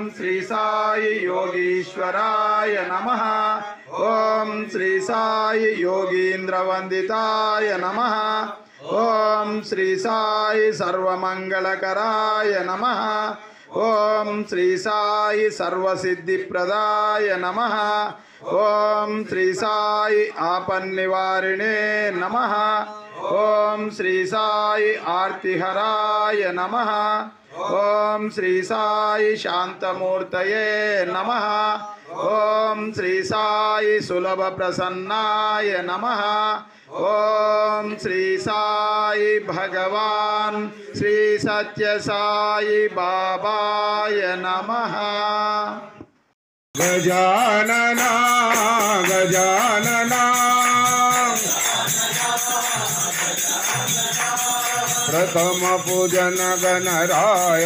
श्री साई योगीश्वराय नमः। ओम श्री साई योगींद्र वंदिताय नमः। ओम श्री साई सर्वमंगलकराय नमः। ओम श्री साई सर्वसिद्धिप्रदाय नमः। ओम श्री साई आपन्निवारिणे नमः। ओम श्री साई आर्तिहराय नमः। ओम श्री साई शांतमूर्तये नमः। ओम श्री साई सुलभ प्रसन्नाय नमः। ओम श्री साई भगवान श्री सत्य साई बाबाय नमः। गजानना गजानना प्रथम पूजन गणराय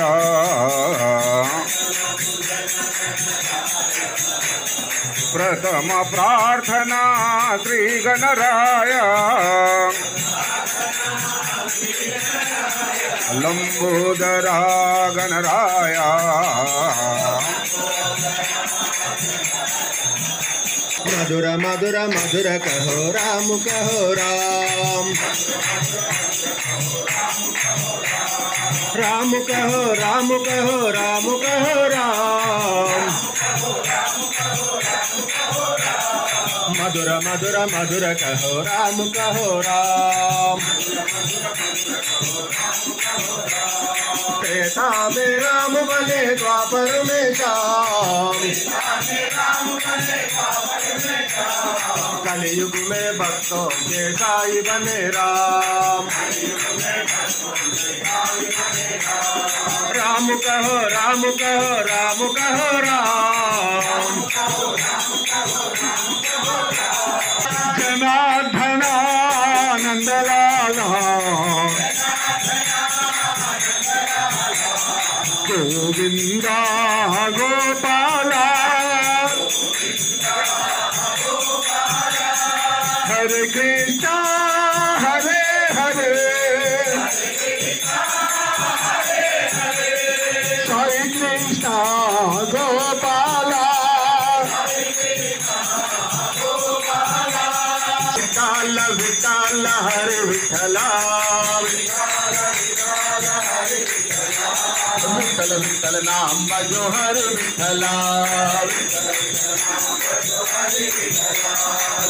प्रथम प्रार्थना श्री गणराय लंबोदरा गणराय मधुर मधुर मधुर कहो राम कहो राम। राम कहो राम कहो राम कहो राम। मधुर मधुर मधुर कहो राम कहो राम। त्रेता में राम बने द्वापर में श्याम। कलयुग में भक्तों के साई बने राम। राम कहो राम कहो राम कहो राम। जनार्दनानंद लाला गोविंदा गोपाला हरे कृष्णा हरे हरे साई कृष्णा गोपाला विठ्ठल विठ्ठल हरे विठ्ठला विठ्ठल विठ्ठल नाम बजो हरे विठ्ठला।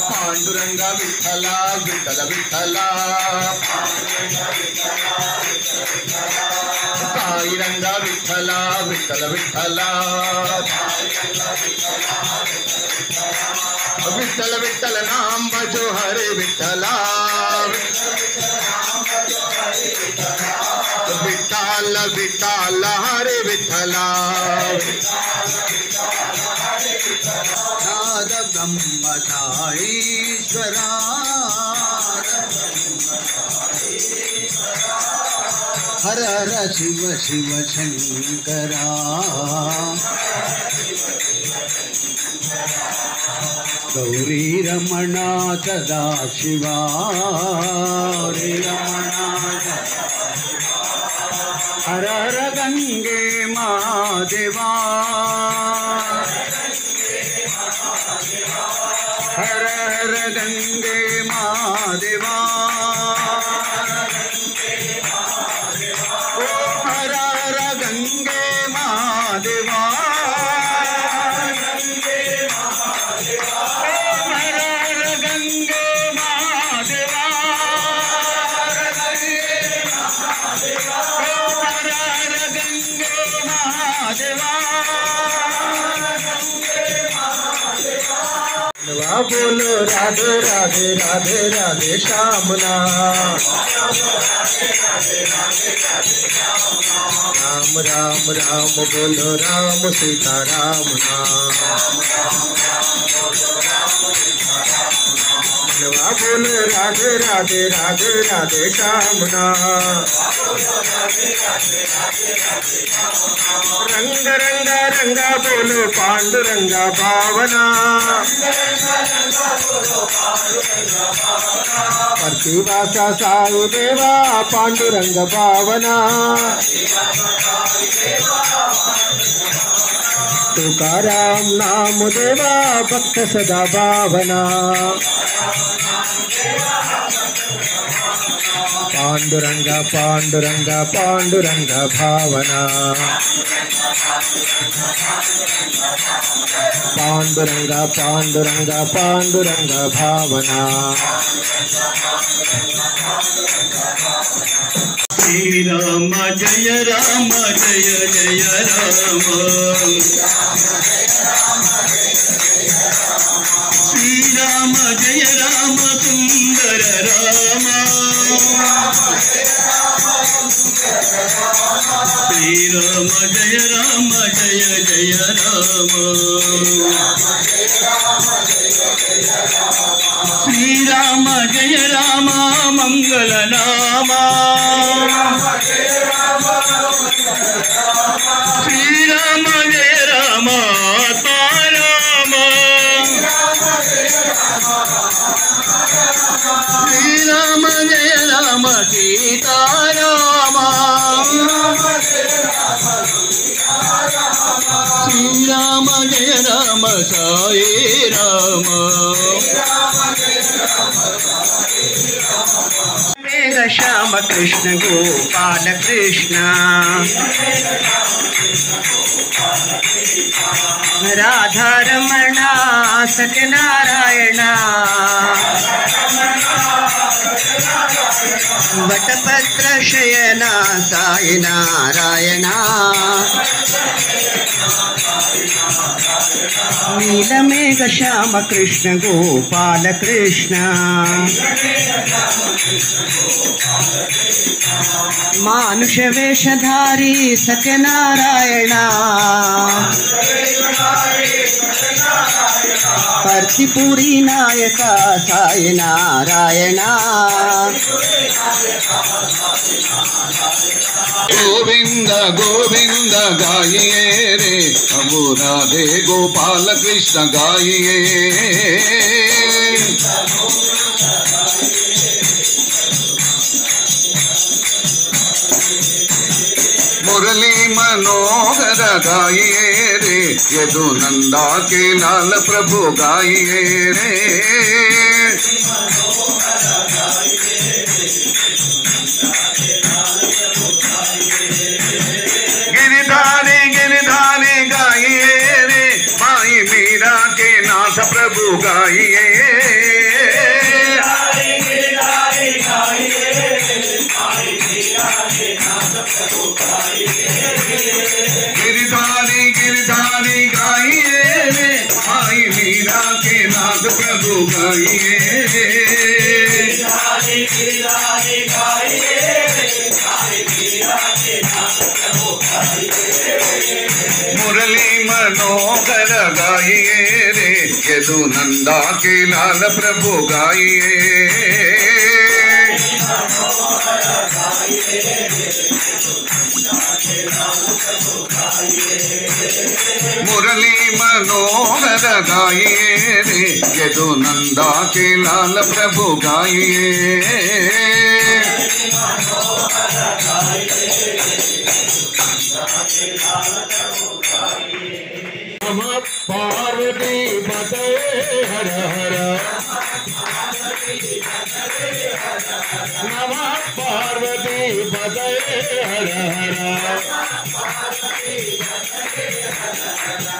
पांडुरंगा विठ्ठला विठ्ठल विठ्ठला साईरंगा विठ्ठला विठ्ठल विठ्ठला विठ्ठल विठ्ठल नाम बजो हरे विठ्ठला। विठ्ठल विठ्ठल हरे विठ्ठला। नाद ब्रह्म ईश्वरा हर हर शिव शिव शंकरा गौरी रमणा सदा शिवा गौरी रमणा हर हर गंगे महादेवा हर हर गंगे महादेवा ओ हर हर गंगे महादेवा हर हर गंगे महादेवा हर हर गंगे महादेवा। बोलो राधे राधे राधे राधे श्यामना राम राम राम बोलो राम सीता राम बोलो राधे राधे राधे राधे श्यामना रंग रंगा रंगा बोलो पांडुरंगा भावना प्रतिभाषा साई देवा पांडुरंग भावना तुकाराम नामदेवा भक्त सदा भावना पांडुरंग पांडुरंग पांडुरंग भावना पांडुरंग पांडुरंग पांडुरंग भावना श्री राम जय जय राम श्री राम जय राम सुंदर राम श्री राम जय जय राम श्री राम जय राम मंगल नामा श्री राम जय राम ताराम श्री राम जय राम सीताराम श्री राम जय राम साई राम श्याम कृष्ण गोपाल कृष्ण राधा रमणा सत्यनारायण वटपत्र शयना साई नारायण नीलमेघ श्याम कृष्ण गोपाल कृष्ण मानुष वेशधारी सत्यनारायण पर्तिपुरी नायक साई नारायण गोविंद गोविंद गाइए रे प्रभु राधे गोपाल कृष्ण गाइए मुरली मनोहर गाइए रे यदु नंदा के लाल प्रभु गाइए रे गिरधारी गिरधारी गाइए रे माई मीरा के नाथ प्रभु गाइए गिरधारी गिरधारी गाइए रे माई मीरा के नाथ प्रभु गाइए मुरली मनोहर गाइए रे यदु नंदा के लाल प्रभु गाइए मुरली मनोहर गाइए रे यदु नंदा के लाल प्रभु गाइए पार्वती पते हर हर नमः पार्वती पते हर हर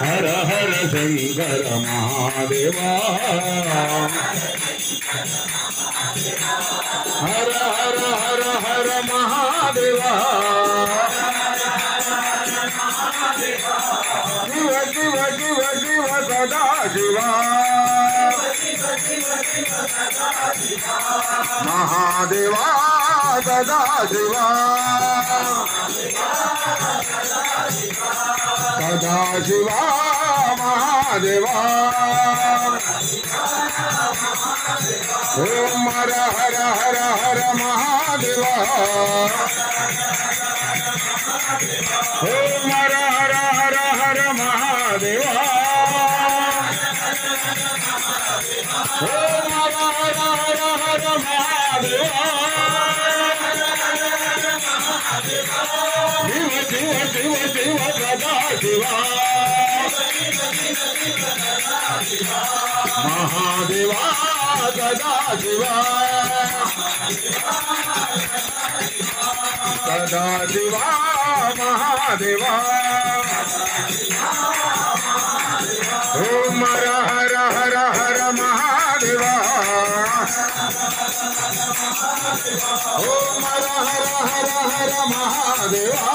हर हर शंकर महादेवा हर हर हर हर महादेवा शिव शिव शिव शिव सदा शिवा महादेवा सदा शिवा सदा शिवा महादेवा ओम हर हर हर हर महादेवा ओम हर हर हर हर महादेवा ओम हर हर हर हर महादेवा शिव शिव शिव शिव सदा शिवा महादेवा सदा शिवा सदा शिवा महादेवा ओम हर हर हर हर महादेवा ओम हर हर हर हर महादेवा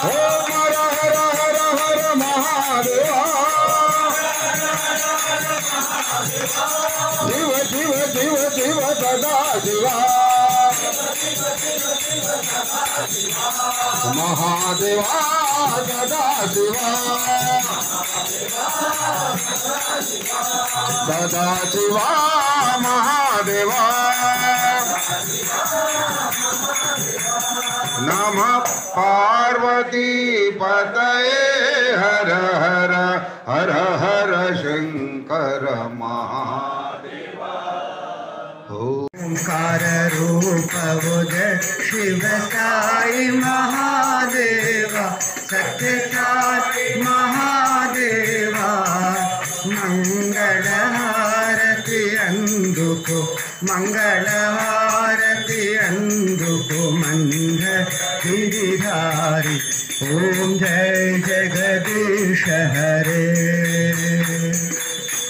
ओम हर हर हर हर महादेवा शिव शिव शिव शिव सदा शिवा महादेवा सदा शिवा सदा शिवा महादेवा नमः पार्वती पतये हर हर हर हर शंकर महादेवा ओंकार रूप बुध शिव साई महादेवा सत्य साई महादेवा मंगल हारति अंदुको मंगल हारति अंदुको मंद गिरिधारी ओम जय जगदीश हरे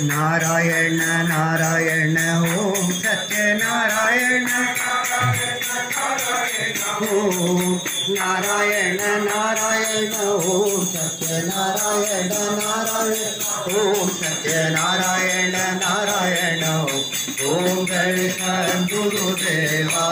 नारायण नारायण ओम सत्यनारायण ओम नारायण नारायण ओम सत्यनारायण नारायण ओम सत्यनारायण नारायण ओम जय गुरुदेवा